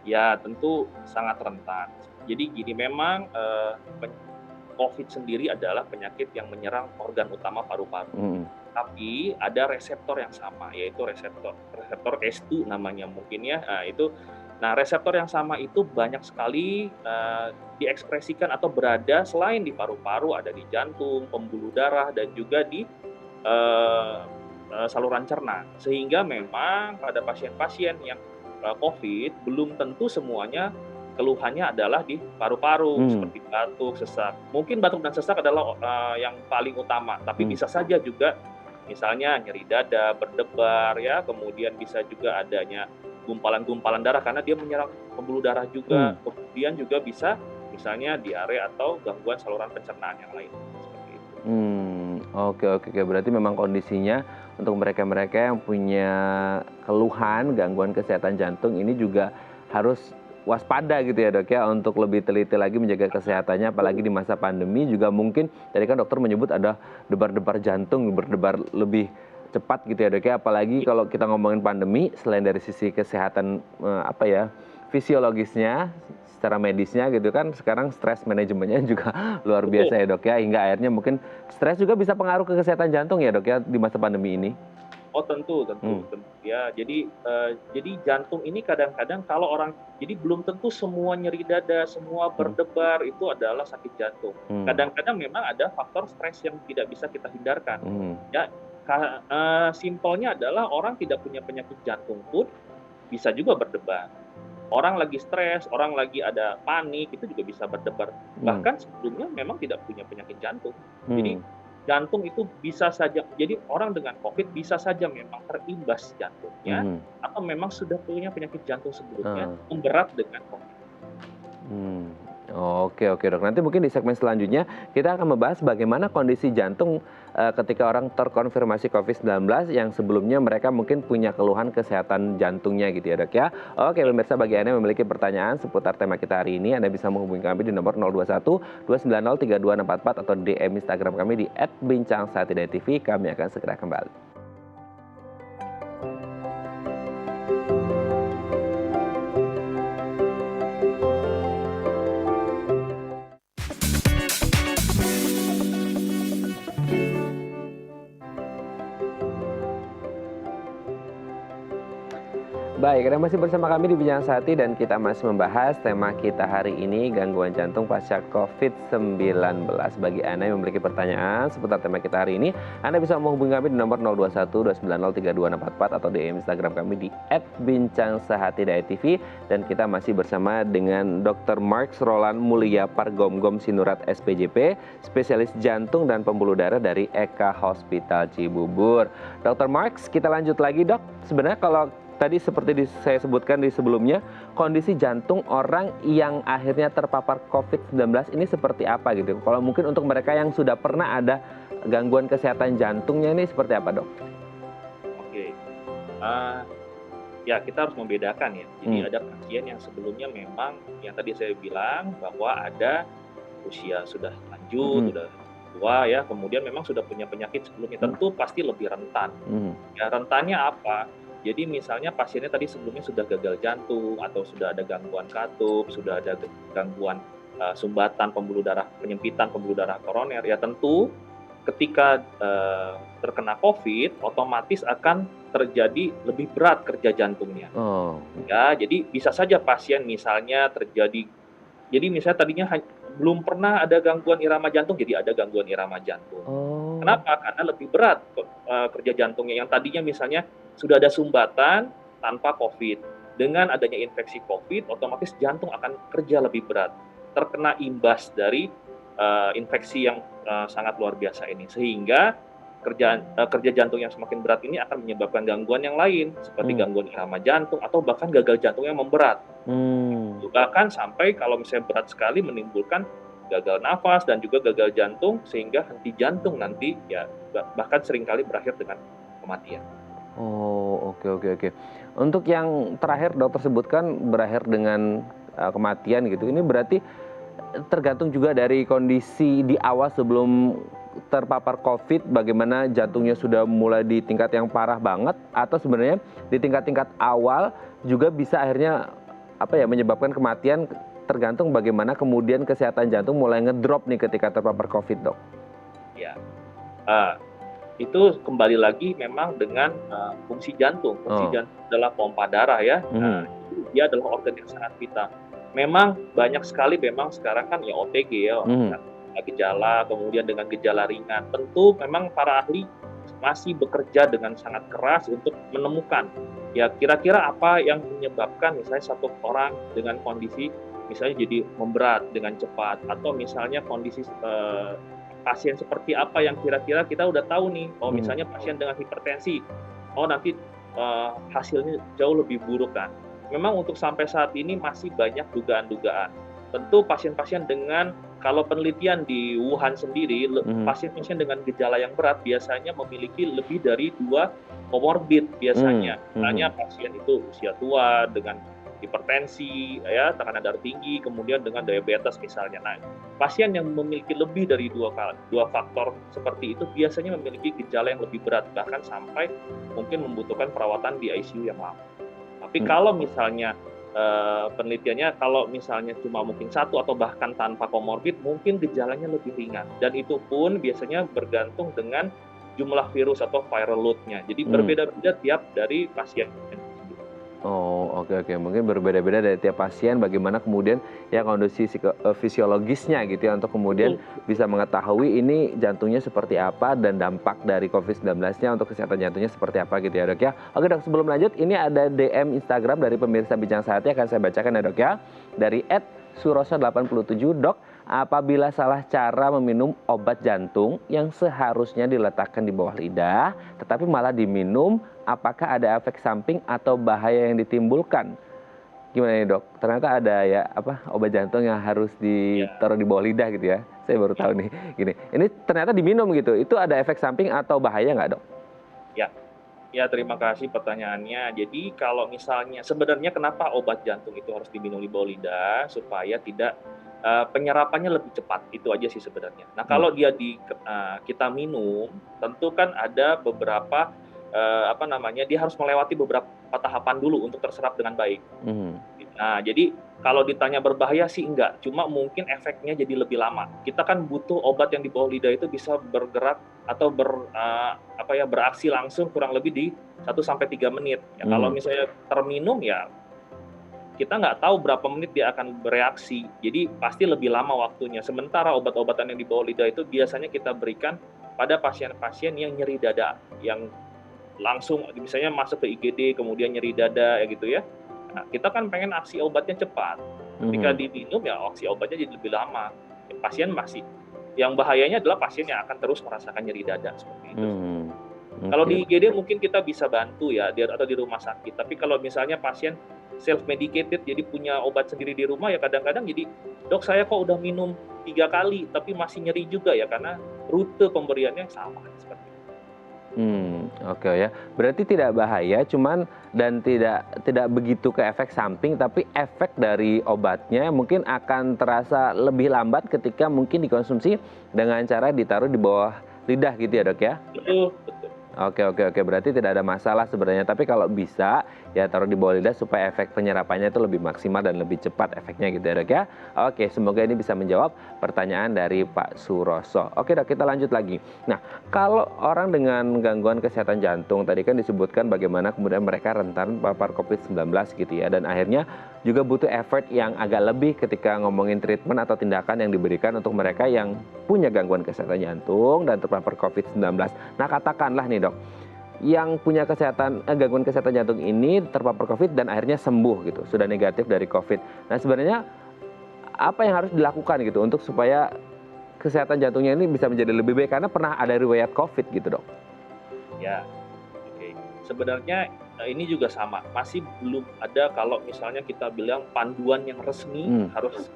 Ya, tentu sangat rentan. Jadi gini, memang COVID sendiri adalah penyakit yang menyerang organ utama paru-paru. Hmm. Tapi ada reseptor yang sama, yaitu reseptor S2 namanya mungkin ya. Nah, reseptor yang sama itu banyak sekali diekspresikan atau berada selain di paru-paru, ada di jantung, pembuluh darah, dan juga di eh, saluran cerna. Sehingga memang pada pasien-pasien yang COVID belum tentu semuanya keluhannya adalah di paru-paru seperti batuk, sesak. Mungkin batuk dan sesak adalah yang paling utama, tapi bisa saja juga misalnya nyeri dada, berdebar ya, kemudian bisa juga adanya gumpalan-gumpalan darah karena dia menyerang pembuluh darah juga. Kemudian juga bisa misalnya diare atau gangguan saluran pencernaan yang lain seperti itu. Oke. Berarti memang kondisinya untuk mereka-mereka yang punya keluhan gangguan kesehatan jantung ini juga harus waspada gitu ya dok ya, untuk lebih teliti lagi menjaga kesehatannya, apalagi di masa pandemi juga mungkin tadi kan dokter menyebut ada debar-debar jantung berdebar lebih cepat gitu ya dok ya, apalagi kalau kita ngomongin pandemi selain dari sisi kesehatan fisiologisnya, secara medisnya gitu kan, sekarang stres manajemennya juga luar biasa ya dok ya, hingga akhirnya mungkin stres juga bisa pengaruh ke kesehatan jantung ya dok ya di masa pandemi ini. Oh tentu ya. Jadi jantung ini kadang-kadang kalau orang, jadi belum tentu semua nyeri dada, semua berdebar itu adalah sakit jantung. Kadang-kadang memang ada faktor stres yang tidak bisa kita hindarkan. Ya, simpelnya adalah orang tidak punya penyakit jantung pun bisa juga berdebar. Orang lagi stres, orang lagi ada panik, itu juga bisa berdebar. Bahkan sebelumnya memang tidak punya penyakit jantung. Jadi jantung itu bisa saja, jadi orang dengan COVID bisa saja memang terimbas jantungnya, atau memang sudah punya penyakit jantung sebelumnya, memberat dengan COVID. Oke dok, nanti mungkin di segmen selanjutnya kita akan membahas bagaimana kondisi jantung ketika orang terkonfirmasi COVID-19 yang sebelumnya mereka mungkin punya keluhan kesehatan jantungnya gitu ya dok ya. Oke pemirsa, bagi Anda yang memiliki pertanyaan seputar tema kita hari ini, Anda bisa menghubungi kami di nomor 021 290 3244 atau DM Instagram kami di @bincangsahatidaytv. Kami akan segera kembali. Baik, Anda masih bersama kami di Bincang Sehati dan kita masih membahas tema kita hari ini, gangguan jantung pasca COVID-19. Bagi Anda yang memiliki pertanyaan seputar tema kita hari ini, Anda bisa menghubungi kami di nomor 021 290 3244 atau DM Instagram kami di @bincangsahatidaytv. Dan kita masih bersama dengan Dr. Marks Roland Mulia Pargomgom Sinurat SPJP, spesialis jantung dan pembuluh darah dari Eka Hospital Cibubur. Dr. Marks, kita lanjut lagi dok. Sebenarnya kalau tadi seperti saya sebutkan di sebelumnya, kondisi jantung orang yang akhirnya terpapar COVID-19 ini seperti apa gitu? Kalau mungkin untuk mereka yang sudah pernah ada gangguan kesehatan jantungnya ini seperti apa dok? Oke, ya kita harus membedakan ya. Jadi ada pasien yang sebelumnya memang yang tadi saya bilang bahwa ada usia sudah lanjut, sudah tua ya, kemudian memang sudah punya penyakit sebelumnya, tentu pasti lebih rentan. Ya rentannya apa? Jadi misalnya pasiennya tadi sebelumnya sudah gagal jantung atau sudah ada gangguan katup, sudah ada gangguan sumbatan pembuluh darah, penyempitan pembuluh darah koroner, ya tentu ketika terkena COVID otomatis akan terjadi lebih berat kerja jantungnya. Ya, jadi bisa saja pasien misalnya terjadi, jadi misalnya tadinya belum pernah ada gangguan irama jantung, jadi ada gangguan irama jantung. Kenapa? Karena lebih berat kerja jantungnya. Yang tadinya misalnya sudah ada sumbatan tanpa COVID. Dengan adanya infeksi COVID, otomatis jantung akan kerja lebih berat. Terkena imbas dari infeksi yang sangat luar biasa ini. Sehingga kerja jantung yang semakin berat ini akan menyebabkan gangguan yang lain seperti gangguan irama jantung atau bahkan gagal jantung yang memberat. Bahkan sampai kalau misalnya berat sekali menimbulkan gagal nafas dan juga gagal jantung sehingga henti jantung nanti ya bahkan seringkali berakhir dengan kematian. Oh, oke. Untuk yang terakhir dokter sebutkan berakhir dengan kematian gitu. Ini berarti tergantung juga dari kondisi di awal sebelum terpapar COVID, bagaimana jantungnya sudah mulai di tingkat yang parah banget, atau sebenarnya di tingkat-tingkat awal juga bisa akhirnya menyebabkan kematian, tergantung bagaimana kemudian kesehatan jantung mulai ngedrop nih ketika terpapar COVID, dok. Ya, itu kembali lagi memang dengan fungsi jantung. Fungsi jantung adalah pompa darah ya. Dia adalah organ yang sangat vital. Memang banyak sekali memang sekarang kan ya OTG ya, gejala, kemudian dengan gejala ringan. Tentu memang para ahli masih bekerja dengan sangat keras untuk menemukan ya kira-kira apa yang menyebabkan misalnya satu orang dengan kondisi misalnya jadi memberat dengan cepat, atau misalnya kondisi pasien seperti apa yang kira-kira kita udah tahu nih. Oh misalnya pasien dengan hipertensi, oh nanti hasilnya jauh lebih buruk kan. Memang untuk sampai saat ini masih banyak dugaan-dugaan. Tentu pasien-pasien dengan, kalau penelitian di Wuhan sendiri, pasien-pasien dengan gejala yang berat biasanya memiliki lebih dari 2 komorbid biasanya. Misalnya pasien itu usia tua dengan hipertensi, ya, tekanan darah tinggi, kemudian dengan diabetes misalnya. Nah, pasien yang memiliki lebih dari 2 faktor seperti itu biasanya memiliki gejala yang lebih berat, bahkan sampai mungkin membutuhkan perawatan di ICU yang lama. Tapi kalau misalnya penelitiannya kalau misalnya cuma mungkin 1 atau bahkan tanpa komorbid, mungkin gejalanya lebih ringan, dan itu pun biasanya bergantung dengan jumlah virus atau viral load-nya. Jadi berbeda-beda tiap dari pasien. Oh, oke. Mungkin berbeda-beda dari tiap pasien bagaimana kemudian ya kondisi fisiologisnya gitu ya, untuk kemudian bisa mengetahui ini jantungnya seperti apa dan dampak dari COVID-19-nya untuk kesehatan jantungnya seperti apa gitu ya, dok ya. Oke, dok, sebelum lanjut ini ada DM Instagram dari pemirsa Bincang Sehatnya, akan saya bacakan ya, dok ya. Dari @suroso87, dok, apabila salah cara meminum obat jantung yang seharusnya diletakkan di bawah lidah tetapi malah diminum, apakah ada efek samping atau bahaya yang ditimbulkan? Gimana nih, dok? Ternyata ada ya obat jantung yang harus ditaruh di bawah lidah gitu ya. Saya baru tahu nih. Gini, ini ternyata diminum gitu. Itu ada efek samping atau bahaya nggak, dok? Ya, terima kasih pertanyaannya. Jadi kalau misalnya sebenarnya kenapa obat jantung itu harus diminum di bawah lidah, supaya tidak penyerapannya lebih cepat, itu aja sih sebenarnya. Nah, kalau dia kita minum, tentu kan ada beberapa dia harus melewati beberapa tahapan dulu untuk terserap dengan baik. Nah, jadi kalau ditanya berbahaya sih enggak, cuma mungkin efeknya jadi lebih lama. Kita kan butuh obat yang di bawah lidah itu bisa bergerak atau beraksi langsung kurang lebih di 1-3 menit. Ya, kalau misalnya terminum ya kita nggak tahu berapa menit dia akan bereaksi, jadi pasti lebih lama waktunya. Sementara obat-obatan yang di bawah lidah itu biasanya kita berikan pada pasien-pasien yang nyeri dada, yang langsung misalnya masuk ke IGD kemudian nyeri dada ya gitu ya. Nah, kita kan pengen aksi obatnya cepat. Ketika diminum ya aksi obatnya jadi lebih lama. Pasien masih, yang bahayanya adalah pasien yang akan terus merasakan nyeri dada seperti itu. Kalau di IGD mungkin kita bisa bantu ya, atau di rumah sakit. Tapi kalau misalnya pasien self medicated, jadi punya obat sendiri di rumah, ya kadang-kadang jadi, dok saya kok udah minum 3 kali tapi masih nyeri juga ya, karena rute pemberiannya sama seperti itu. Oke ya. Berarti tidak bahaya, dan tidak begitu ke efek samping, tapi efek dari obatnya mungkin akan terasa lebih lambat ketika mungkin dikonsumsi dengan cara ditaruh di bawah lidah gitu ya, dok ya? Betul. Oke. Berarti tidak ada masalah sebenarnya. Tapi kalau bisa ya taruh di bawah lidah supaya efek penyerapannya itu lebih maksimal dan lebih cepat efeknya gitu ya, dok ya. Oke, semoga ini bisa menjawab pertanyaan dari Pak Suroso. Oke, dok, kita lanjut lagi. Nah, kalau orang dengan gangguan kesehatan jantung, tadi kan disebutkan bagaimana kemudian mereka rentan papar COVID-19 gitu ya. Dan akhirnya juga butuh effort yang agak lebih ketika ngomongin treatment atau tindakan yang diberikan untuk mereka yang punya gangguan kesehatan jantung dan terpapar COVID-19. Nah, katakanlah nih, dok, yang punya gangguan kesehatan jantung ini terpapar COVID dan akhirnya sembuh gitu, sudah negatif dari COVID. Nah, sebenarnya apa yang harus dilakukan gitu untuk supaya kesehatan jantungnya ini bisa menjadi lebih baik karena pernah ada riwayat COVID gitu, Dok? Ya, oke. Sebenarnya ini juga sama, masih belum ada kalau misalnya kita bilang panduan yang resmi harus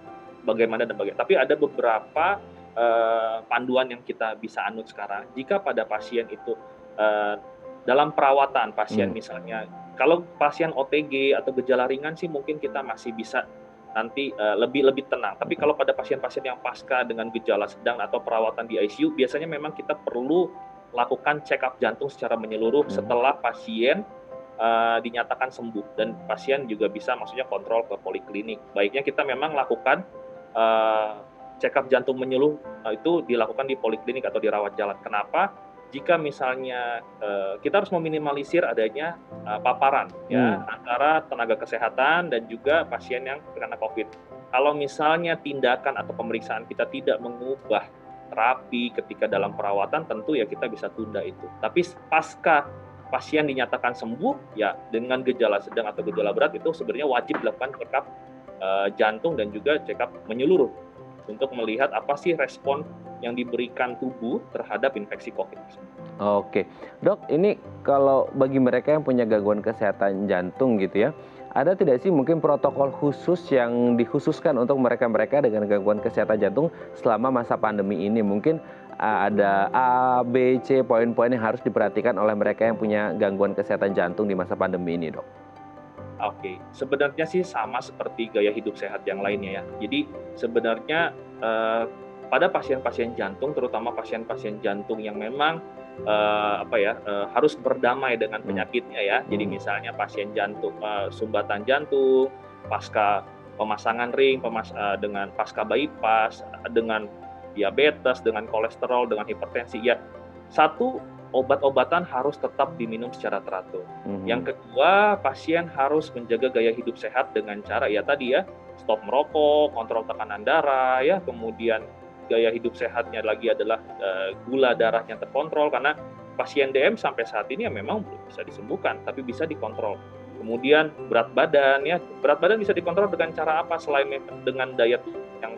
bagaimana dan bagaimana. Tapi ada beberapa panduan yang kita bisa anut sekarang. Jika pada pasien itu dalam perawatan pasien misalnya, kalau pasien OTG atau gejala ringan sih mungkin kita masih bisa nanti lebih tenang. Tapi kalau pada pasien-pasien yang pasca dengan gejala sedang atau perawatan di ICU, biasanya memang kita perlu lakukan check up jantung secara menyeluruh setelah pasien dinyatakan sembuh, dan pasien juga bisa maksudnya kontrol ke poliklinik. Baiknya kita memang lakukan check up jantung menyeluruh itu dilakukan di poliklinik atau di rawat jalan. Kenapa? Jika misalnya kita harus meminimalisir adanya paparan ya antara tenaga kesehatan dan juga pasien yang terkena COVID. Kalau misalnya tindakan atau pemeriksaan kita tidak mengubah terapi ketika dalam perawatan, tentu ya kita bisa tunda itu. Tapi pasca pasien dinyatakan sembuh ya dengan gejala sedang atau gejala berat, itu sebenarnya wajib dilakukan check up jantung dan juga check up menyeluruh untuk melihat apa sih respon yang diberikan tubuh terhadap infeksi COVID. Oke, Dok, ini kalau bagi mereka yang punya gangguan kesehatan jantung gitu ya, ada tidak sih mungkin protokol khusus yang dikhususkan untuk mereka-mereka dengan gangguan kesehatan jantung selama masa pandemi ini? Mungkin ada A, B, C, poin-poin yang harus diperhatikan oleh mereka yang punya gangguan kesehatan jantung di masa pandemi ini, Dok? Oke, sebenarnya sih sama seperti gaya hidup sehat yang lainnya ya. Jadi sebenarnya pada pasien-pasien jantung, terutama pasien-pasien jantung yang memang harus berdamai dengan penyakitnya ya. Jadi misalnya pasien jantung sumbatan jantung, pasca pemasangan ring, dengan pasca bypass, dengan diabetes, dengan kolesterol, dengan hipertensi ya. Satu, obat-obatan harus tetap diminum secara teratur. Yang kedua, pasien harus menjaga gaya hidup sehat dengan cara ya tadi ya, stop merokok, kontrol tekanan darah ya, kemudian gaya hidup sehatnya lagi adalah gula darahnya terkontrol, karena pasien DM sampai saat ini ya memang belum bisa disembuhkan, tapi bisa dikontrol. Kemudian berat badan ya, berat badan bisa dikontrol dengan cara apa selain dengan diet yang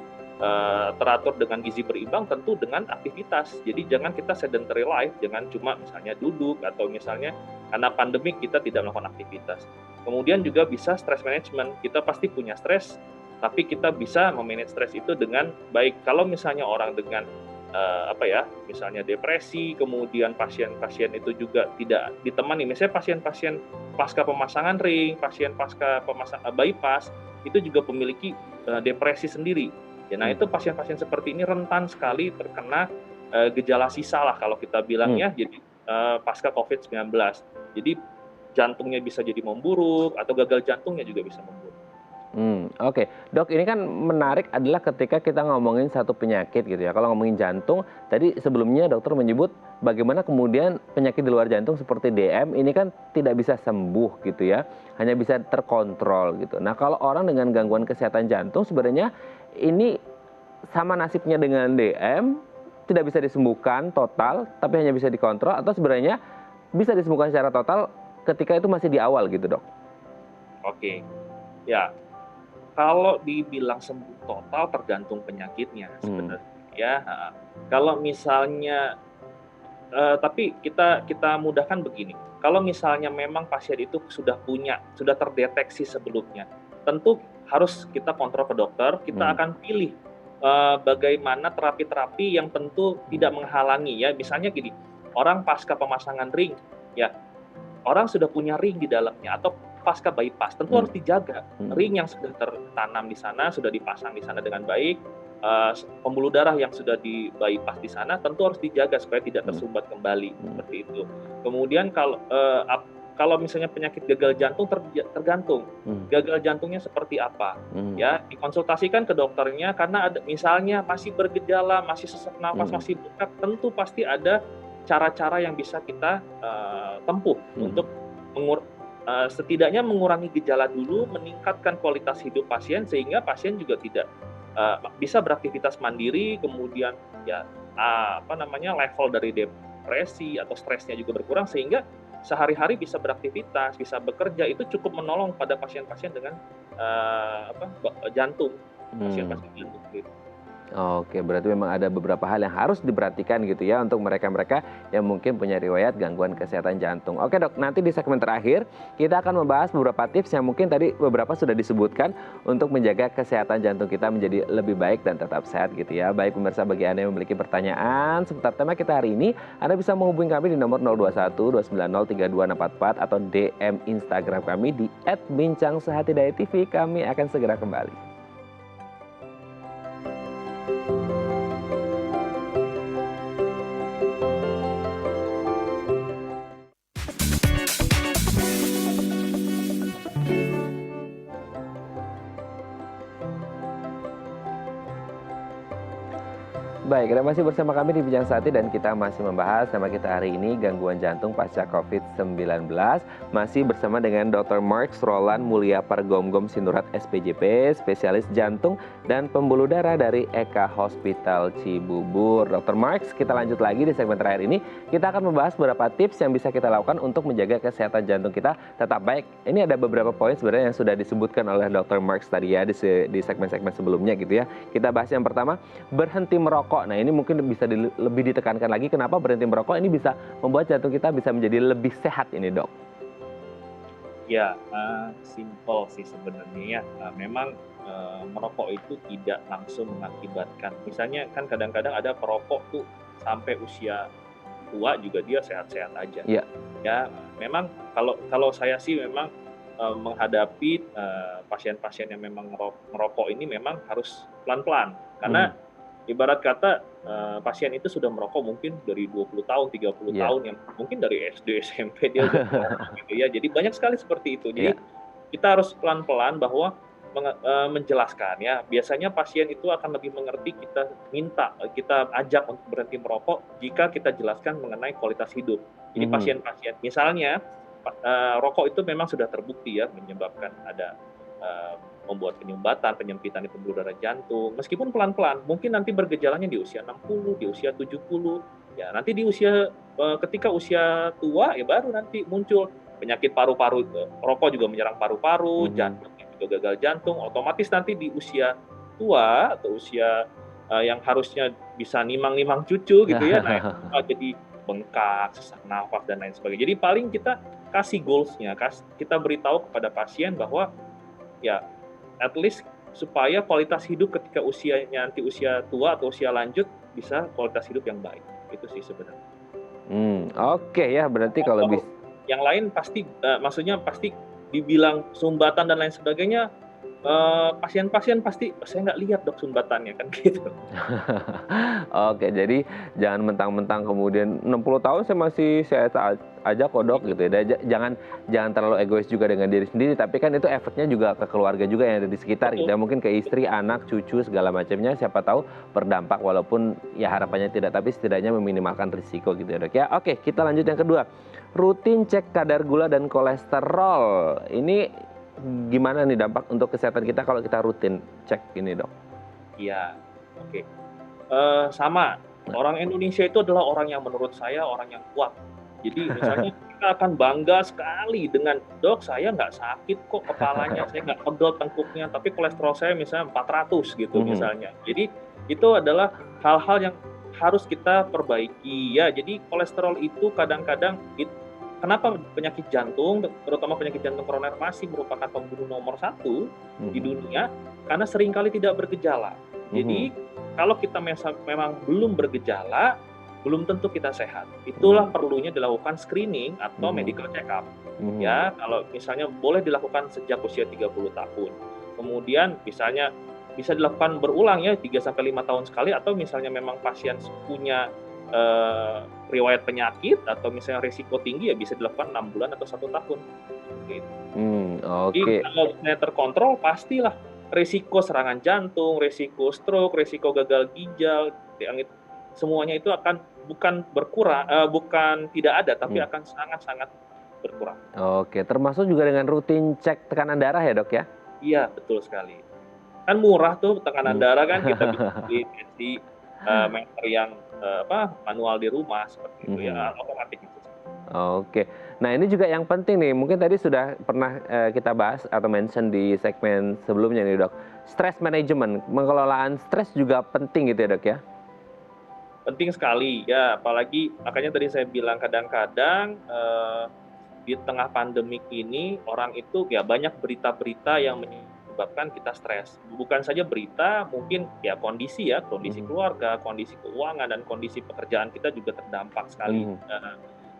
teratur dengan gizi berimbang, tentu dengan aktivitas. Jadi jangan kita sedentary life, jangan cuma misalnya duduk atau misalnya karena pandemi kita tidak melakukan aktivitas. Kemudian juga bisa stress management. Kita pasti punya stres, tapi kita bisa memanage stres itu dengan baik. Kalau misalnya orang dengan misalnya depresi, kemudian pasien-pasien itu juga tidak ditemani. Misalnya pasien-pasien pasca pemasangan ring, pasien pasca bypass itu juga memiliki depresi sendiri. Ya, nah itu pasien-pasien seperti ini rentan sekali terkena gejala sisa lah kalau kita bilangnya, jadi pasca COVID-19. Jadi jantungnya bisa jadi memburuk atau gagal jantungnya juga bisa memburuk. Oke, Dok, ini kan menarik adalah ketika kita ngomongin satu penyakit gitu ya. Kalau ngomongin jantung, tadi sebelumnya dokter menyebut bagaimana kemudian penyakit di luar jantung seperti DM ini kan tidak bisa sembuh gitu ya, hanya bisa terkontrol gitu. Nah, kalau orang dengan gangguan kesehatan jantung sebenarnya ini sama nasibnya dengan DM, tidak bisa disembuhkan total, tapi hanya bisa dikontrol, atau sebenarnya bisa disembuhkan secara total ketika itu masih di awal gitu, Dok? Oke, ya. Kalau dibilang sembuh total tergantung penyakitnya sebenarnya ya. Kalau misalnya tapi kita mudahkan begini. Kalau misalnya memang pasien itu sudah terdeteksi sebelumnya, tentu harus kita kontrol ke dokter, kita akan pilih bagaimana terapi-terapi yang tentu tidak menghalangi ya. Misalnya gini, orang pasca pemasangan ring ya, orang sudah punya ring di dalamnya atau pasca bypass, tentu harus dijaga. Ring yang sudah tertanam di sana, sudah dipasang di sana dengan baik, pembuluh darah yang sudah di bypass di sana tentu harus dijaga supaya tidak tersumbat kembali, seperti itu. Kemudian kalau misalnya penyakit gagal jantung tergantung gagal jantungnya seperti apa, ya dikonsultasikan ke dokternya, karena ada misalnya masih bergejala, masih sesak nafas, masih bengkak, tentu pasti ada cara-cara yang bisa kita tempuh untuk setidaknya mengurangi gejala dulu, meningkatkan kualitas hidup pasien sehingga pasien juga tidak bisa beraktivitas mandiri, kemudian ya level dari depresi atau stresnya juga berkurang sehingga sehari-hari bisa beraktivitas, bisa bekerja. Itu cukup menolong pada pasien-pasien dengan jantung, pasien-pasien jantung gitu. Oke, berarti memang ada beberapa hal yang harus diperhatikan gitu ya untuk mereka-mereka yang mungkin punya riwayat gangguan kesehatan jantung. Oke dok, nanti di segmen terakhir kita akan membahas beberapa tips yang mungkin tadi beberapa sudah disebutkan untuk menjaga kesehatan jantung kita menjadi lebih baik dan tetap sehat gitu ya. Baik pemirsa, bagi Anda yang memiliki pertanyaan seputar tema kita hari ini, Anda bisa menghubungi kami di nomor 021 290 32644 atau DM Instagram kami di @bincangsehat.tv. Kami akan segera kembali. Baik, Anda masih bersama kami di Bincang Sehati dan kita masih membahas tema kita hari ini gangguan jantung pasca COVID-19. Masih bersama dengan Dr. Marks Roland Mulia Pargomgom Sinurat SPJP, spesialis jantung dan pembuluh darah dari Eka Hospital Cibubur. Dr. Marks, kita lanjut lagi di segmen terakhir ini. Kita akan membahas beberapa tips yang bisa kita lakukan untuk menjaga kesehatan jantung kita tetap baik. Ini ada beberapa poin sebenarnya yang sudah disebutkan oleh Dr. Marks tadi ya di segmen-segmen sebelumnya gitu ya. Kita bahas yang pertama, berhenti merokok. Nah ini mungkin bisa lebih ditekankan lagi kenapa berhenti merokok ini bisa membuat jantung kita bisa menjadi lebih sehat ini dok. Ya, simpel sih sebenarnya ya. Memang merokok itu tidak langsung mengakibatkan. Misalnya kan kadang-kadang ada perokok tuh sampai usia tua juga dia sehat-sehat aja. Iya. Ya, memang kalau saya sih memang menghadapi pasien-pasien yang memang merokok ini memang harus pelan-pelan. Karena ibarat kata pasien itu sudah merokok mungkin dari 20 tahun, 30 tahun, yang mungkin dari SD, SMP dia udah merokok gitu ya. Jadi banyak sekali seperti itu. Jadi kita harus pelan-pelan bahwa menjelaskan ya. Biasanya pasien itu akan lebih mengerti kita ajak untuk berhenti merokok jika kita jelaskan mengenai kualitas hidup. Jadi pasien-pasien misalnya rokok itu memang sudah terbukti ya menyebabkan ada membuat penyumbatan, penyempitan di pembuluh darah jantung. Meskipun pelan-pelan, mungkin nanti bergejalanya di usia 60, di usia 70. Ya, nanti di usia ketika usia tua ya baru nanti muncul penyakit paru-paru. Rokok juga menyerang paru-paru, jantung juga gagal jantung. Otomatis nanti di usia tua atau usia yang harusnya bisa nimang-nimang cucu gitu ya, nah itu jadi bengkak, sesak nafas dan lain sebagainya. Jadi paling kita kasih goals-nya, kita beritahu kepada pasien bahwa ya at least supaya kualitas hidup ketika usianya nanti usia tua atau usia lanjut bisa kualitas hidup yang baik. Itu sih sebenarnya. Oke ya, berarti kalau bisa yang lain pasti maksudnya pasti dibilang sumbatan dan lain sebagainya, pasien-pasien pasti saya nggak lihat dok sumbatannya kan gitu. Oke, jadi jangan mentang-mentang kemudian 60 tahun saya masih sehat aja kok dok gitu ya. Jangan terlalu egois juga dengan diri sendiri, tapi kan itu efeknya juga ke keluarga juga yang ada di sekitar gitu ya. Mungkin ke istri, anak, cucu segala macamnya, siapa tahu berdampak walaupun ya harapannya tidak, tapi setidaknya meminimalkan risiko gitu ya dok ya. Oke, kita lanjut yang kedua. Rutin cek kadar gula dan kolesterol. Ini gimana nih dampak untuk kesehatan kita kalau kita rutin cek ini dok? Iya, oke. Sama, orang Indonesia itu adalah orang yang menurut saya orang yang kuat. Jadi misalnya kita akan bangga sekali dengan, dok saya nggak sakit kok kepalanya, saya nggak pegel tengkuknya, tapi kolesterol saya misalnya 400 gitu misalnya. Jadi itu adalah hal-hal yang harus kita perbaiki ya. Jadi kolesterol itu kadang-kadang kenapa penyakit jantung, terutama penyakit jantung koroner masih merupakan pembunuh nomor 1 di dunia, karena seringkali tidak bergejala. Jadi kalau kita memang belum bergejala, belum tentu kita sehat. Itulah perlunya dilakukan screening atau medical check up. Ya, kalau misalnya boleh dilakukan sejak usia 30 tahun. Kemudian misalnya bisa dilakukan berulang ya 3-5 tahun sekali, atau misalnya memang pasien punya riwayat penyakit atau misalnya risiko tinggi ya bisa dilakukan 6 bulan atau 1 tahun. Gitu. Jadi kalau misalnya terkontrol pastilah risiko serangan jantung, risiko stroke, risiko gagal ginjal, semuanya itu akan bukan berkurang, bukan tidak ada, tapi akan sangat-sangat berkurang. Oke, termasuk juga dengan rutin cek tekanan darah ya dok ya? Iya, betul sekali. Kan murah tuh tekanan darah kan, kita bisa beli di meter yang manual di rumah seperti itu ya, otomatis itu. Oke. Nah, ini juga yang penting nih, mungkin tadi sudah pernah kita bahas atau mention di segmen sebelumnya nih, Dok. Stress management, pengelolaan stres juga penting gitu ya, Dok ya? Penting sekali ya, apalagi makanya tadi saya bilang kadang-kadang di tengah pandemik ini orang itu ya banyak berita-berita yang menyebabkan kita stres. Bukan saja berita, mungkin ya kondisi Mhm, keluarga, kondisi keuangan dan kondisi pekerjaan kita juga terdampak sekali mhm,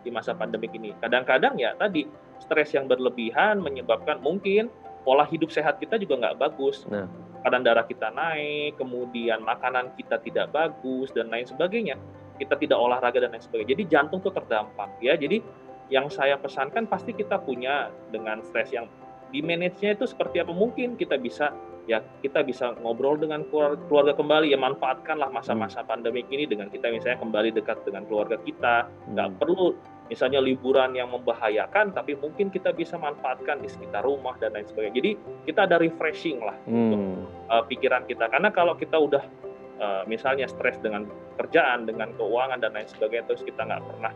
di masa pandemik ini. Kadang-kadang ya tadi stres yang berlebihan menyebabkan mungkin pola hidup sehat kita juga nggak bagus, nah, tekanan darah kita naik, kemudian makanan kita tidak bagus dan lain sebagainya. Kita tidak olahraga dan lain sebagainya. Jadi jantung tuh terdampak ya. Jadi yang saya pesankan pasti kita punya dengan stres yang di-manage-nya itu seperti apa mungkin kita bisa ngobrol dengan keluarga kembali ya, manfaatkanlah mmm, masa-masa pandemik ini dengan kita misalnya kembali dekat dengan keluarga kita. Nggak mmm, perlu misalnya liburan yang membahayakan, tapi mungkin kita bisa manfaatkan di sekitar rumah dan lain sebagainya. Jadi kita ada refreshing lah untuk mmm. pikiran kita. Karena kalau kita udah misalnya stres dengan kerjaan, dengan keuangan dan lain sebagainya, terus kita nggak pernah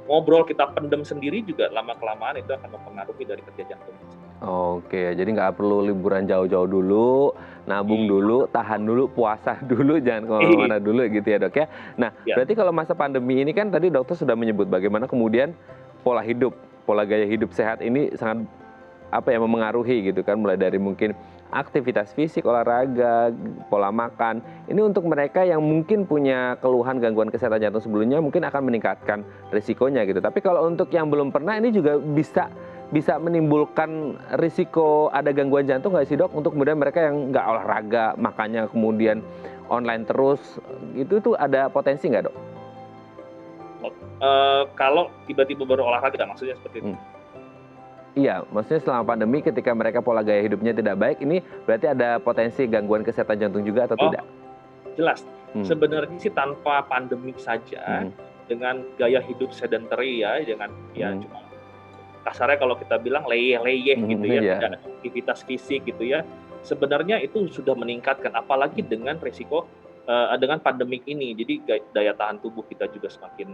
ngobrol, kita pendem sendiri juga lama-kelamaan itu akan mempengaruhi dari kerja jantung itu sendiri. Oke, jadi nggak perlu liburan jauh-jauh dulu, nabung Iya, dulu, tahan dulu, puasa dulu, jangan iya, kemana-mana dulu gitu ya, Dok ya. Nah, iya, berarti kalau masa pandemi ini kan tadi dokter sudah menyebut bagaimana kemudian pola hidup, pola gaya hidup sehat ini sangat apa ya, memengaruhi gitu kan, mulai dari mungkin aktivitas fisik, olahraga, pola makan. Ini untuk mereka yang mungkin punya keluhan gangguan kesehatan jantung sebelumnya mungkin akan meningkatkan risikonya gitu. Tapi kalau untuk yang belum pernah ini juga bisa bisa menimbulkan risiko ada gangguan jantung nggak sih, Dok? Untuk kemudian mereka yang nggak olahraga, makannya kemudian online terus, itu tuh ada potensi nggak, Dok? kalau tiba-tiba baru olahraga maksudnya seperti itu? Hmm. Iya, maksudnya selama pandemi ketika mereka pola gaya hidupnya tidak baik, ini berarti ada potensi gangguan kesehatan jantung juga atau Oh, tidak? jelas. Hmm, Sebenarnya sih tanpa pandemik saja, mhm, dengan gaya hidup sedentary ya, dengan ya mhm, cuma kasarnya kalau kita bilang leyeh-leyeh gitu mhm, ya, iya, tidak ada aktivitas fisik gitu ya, sebenarnya itu sudah meningkatkan, apalagi dengan resiko dengan pandemik ini. Jadi daya tahan tubuh kita juga semakin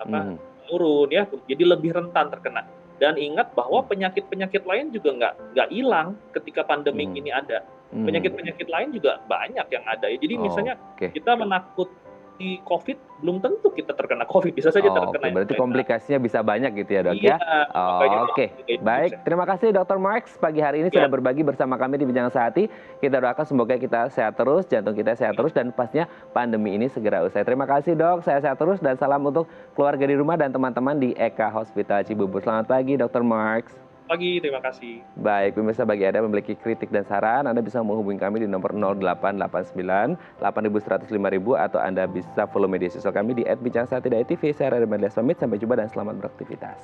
mhm, menurun ya, jadi lebih rentan terkena. Dan ingat bahwa mhm, penyakit-penyakit lain juga nggak hilang ketika pandemik mhm, ini ada. mhm, Penyakit-penyakit lain juga banyak yang ada ya. Jadi misalnya oke. kita menakuti COVID, belum tentu kita terkena COVID, bisa saja Oke, terkena yang berarti lain. Nah, komplikasinya bisa banyak gitu ya, Dok, iya, ya? makanya Oke, gaya hidup baik. sehat. Terima kasih Dokter Marx pagi hari ini sudah Iya, berbagi bersama kami di Bincang Sehati. Kita doakan semoga kita sehat terus, jantung kita sehat terus, dan pastinya pandemi ini segera usai. Terima kasih, Dok. Saya sehat terus dan salam untuk keluarga di rumah dan teman-teman di Eka Hospital Cibubur. Selamat pagi, Dokter Marx. pagi, terima kasih. Baik, pemirsa, bagi Anda yang memiliki kritik dan saran, Anda bisa menghubungi kami di nomor 0889 8100 5000 atau Anda bisa follow media sosial kami di @bincangsaati.tv. Saya Radha Madlias pamit, sampai jumpa dan selamat beraktivitas.